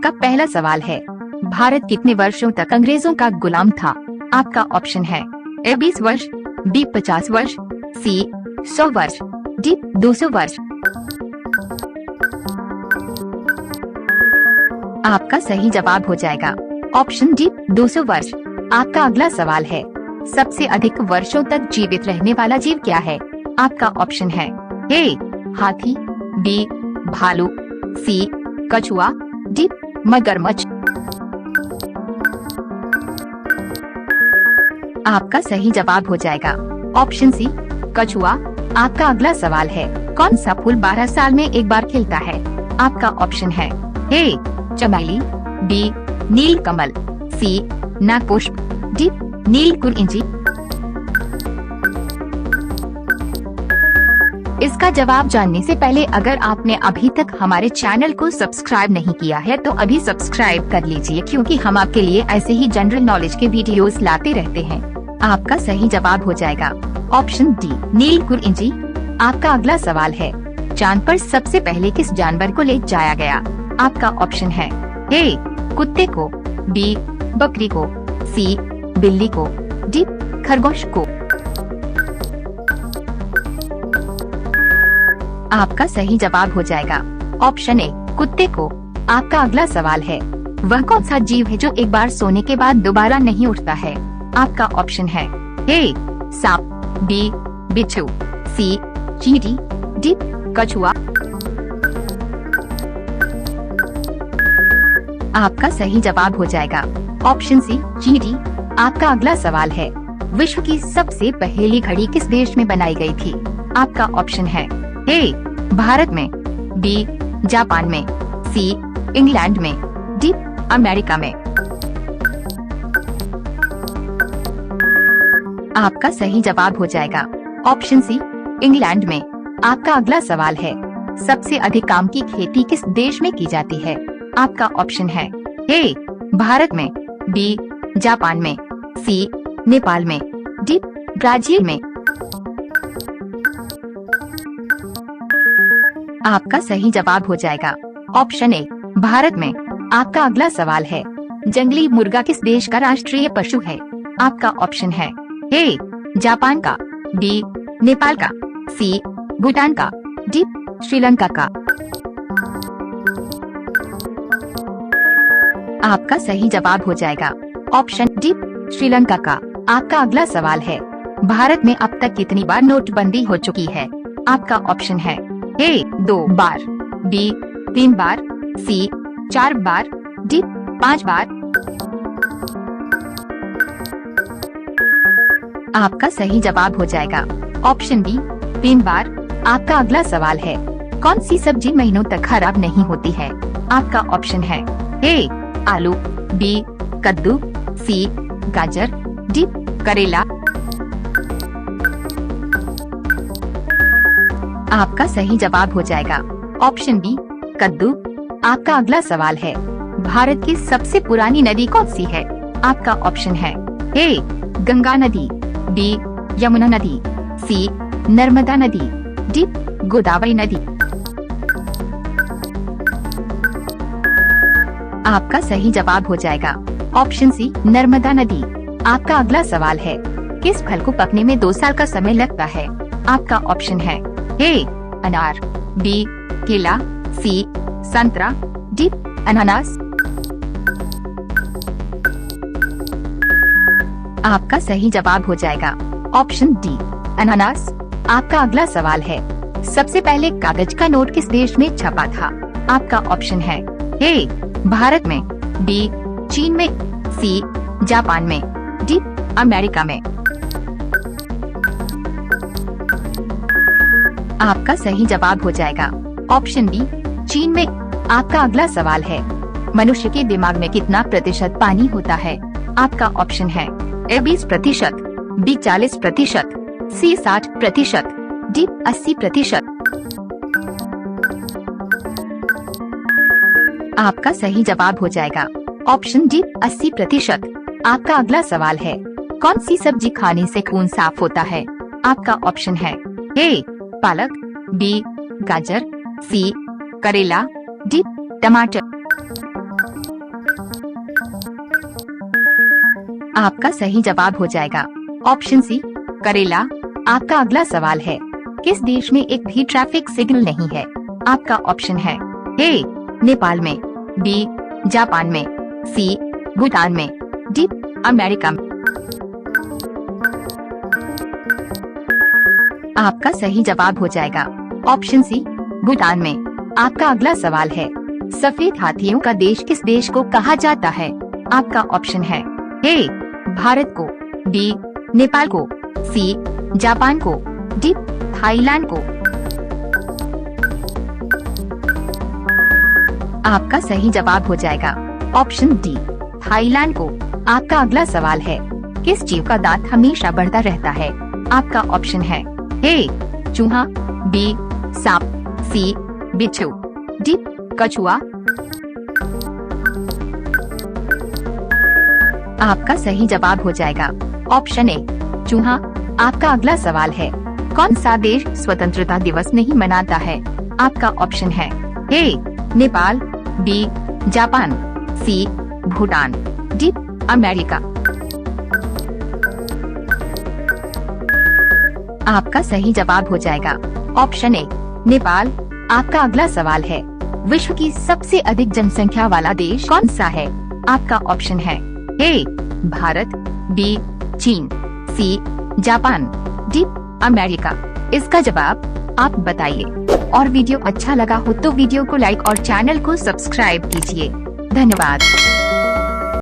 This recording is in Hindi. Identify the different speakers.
Speaker 1: आपका पहला सवाल है, भारत कितने वर्षों तक अंग्रेजों का गुलाम था? आपका ऑप्शन है ए 20 वर्ष, बी 50 वर्ष, सी 100 वर्ष, डी 200 वर्ष। आपका सही जवाब हो जाएगा ऑप्शन डी 200 वर्ष। आपका अगला सवाल है, सबसे अधिक वर्षों तक जीवित रहने वाला जीव क्या है? आपका ऑप्शन है ए हाथी, बी भालू, सी कछुआ, डी मगरमच्छ। आपका सही जवाब हो जाएगा ऑप्शन सी कछुआ। आपका अगला सवाल है, कौन सा फूल 12 साल में एक बार खिलता है? आपका ऑप्शन है ए चमेली, बी नीलकमल, सी नागपुष्प, डी नीलकुरिंजी। इसका जवाब जानने से पहले अगर आपने अभी तक हमारे चैनल को सब्सक्राइब नहीं किया है तो अभी सब्सक्राइब कर लीजिए, क्योंकि हम आपके लिए ऐसे ही जनरल नॉलेज के वीडियोस लाते रहते हैं। आपका सही जवाब हो जाएगा ऑप्शन डी नीलकुरिंजी। आपका अगला सवाल है, चांद पर सबसे पहले किस जानवर को ले जाया गया? आपका ऑप्शन है ए कुत्ते को, बी बकरी को, सी बिल्ली को, डी खरगोश को। आपका सही जवाब हो जाएगा ऑप्शन ए कुत्ते को। आपका अगला सवाल है, वह कौन सा जीव है जो एक बार सोने के बाद दोबारा नहीं उठता है? आपका ऑप्शन है ए सांप, बी बिच्छू, सी चींटी, डी कछुआ। आपका सही जवाब हो जाएगा ऑप्शन सी चींटी। आपका अगला सवाल है, विश्व की सबसे पहली घड़ी किस देश में बनाई गई थी? आपका ऑप्शन है ए भारत में, बी जापान में, सी इंग्लैंड में, डी अमेरिका में। आपका सही जवाब हो जाएगा ऑप्शन सी इंग्लैंड में। आपका अगला सवाल है, सबसे अधिक काम की खेती किस देश में की जाती है? आपका ऑप्शन है ए भारत में, बी जापान में, सी नेपाल में, डी ब्राजील में। आपका सही जवाब हो जाएगा ऑप्शन ए भारत में। आपका अगला सवाल है, जंगली मुर्गा किस देश का राष्ट्रीय पशु है? आपका ऑप्शन है ए जापान का, बी नेपाल का, सी भूटान का, डी श्रीलंका का। आपका सही जवाब हो जाएगा ऑप्शन डी श्रीलंका का। आपका अगला सवाल है, भारत में अब तक कितनी बार नोटबंदी हो चुकी है? आपका ऑप्शन है ए 2 बार, बी 3 बार, सी 4 बार, डी 5 बार। आपका सही जवाब हो जाएगा ऑप्शन बी 3 बार। आपका अगला सवाल है, कौन सी सब्जी महीनों तक खराब नहीं होती है? आपका ऑप्शन है ए आलू, बी कद्दू, सी गाजर, डी करेला। आपका सही जवाब हो जाएगा ऑप्शन बी कद्दू। आपका अगला सवाल है, भारत की सबसे पुरानी नदी कौन सी है? आपका ऑप्शन है ए गंगा नदी, बी यमुना नदी, सी नर्मदा नदी, डी गोदावरी नदी। आपका सही जवाब हो जाएगा ऑप्शन सी नर्मदा नदी। आपका अगला सवाल है, किस फल को पकने में 2 साल का समय लगता है? आपका ऑप्शन है ए अनार, बी केला, सी संतरा, डी अनानास। आपका सही जवाब हो जाएगा ऑप्शन डी अनानास। आपका अगला सवाल है, सबसे पहले कागज का नोट किस देश में छपा था? आपका ऑप्शन है ए भारत में, बी चीन में, सी जापान में, डी अमेरिका में। आपका सही जवाब हो जाएगा ऑप्शन बी चीन में। आपका अगला सवाल है, मनुष्य के दिमाग में कितना प्रतिशत पानी होता है? आपका ऑप्शन है ए 20%, बी 40%, सी 60%, डी 80%। आपका सही जवाब हो जाएगा ऑप्शन डी 80%। आपका अगला सवाल है, कौन सी सब्जी खाने से खून साफ होता है? आपका ऑप्शन है ए पालक, बी गाजर, सी करेला, डी टमाटर। आपका सही जवाब हो जाएगा ऑप्शन सी करेला। आपका अगला सवाल है, किस देश में एक भी ट्रैफिक सिग्नल नहीं है? आपका ऑप्शन है ए नेपाल में, बी जापान में, सी भूटान में, डी अमेरिका में। आपका सही जवाब हो जाएगा ऑप्शन सी भूटान में। आपका अगला सवाल है, सफेद हाथियों का देश किस देश को कहा जाता है? आपका ऑप्शन है ए भारत को, बी नेपाल को, सी जापान को, डी थाईलैंड को। आपका सही जवाब हो जाएगा ऑप्शन डी थाईलैंड को। आपका अगला सवाल है, किस जीव का दांत हमेशा बढ़ता रहता है? आपका ऑप्शन है ए चूहा, बी सांप, सी बिच्छू, डी कछुआ। आपका सही जवाब हो जाएगा ऑप्शन ए चूहा। आपका अगला सवाल है, कौन सा देश स्वतंत्रता दिवस नहीं मनाता है? आपका ऑप्शन है ए नेपाल, बी जापान, सी भूटान, डी अमेरिका। आपका सही जवाब हो जाएगा ऑप्शन ए नेपाल। आपका अगला सवाल है, विश्व की सबसे अधिक जनसंख्या वाला देश कौन सा है? आपका ऑप्शन है ए भारत, बी चीन, सी जापान, डी अमेरिका। इसका जवाब आप बताइए। और वीडियो अच्छा लगा हो तो वीडियो को लाइक और चैनल को सब्सक्राइब कीजिए। धन्यवाद।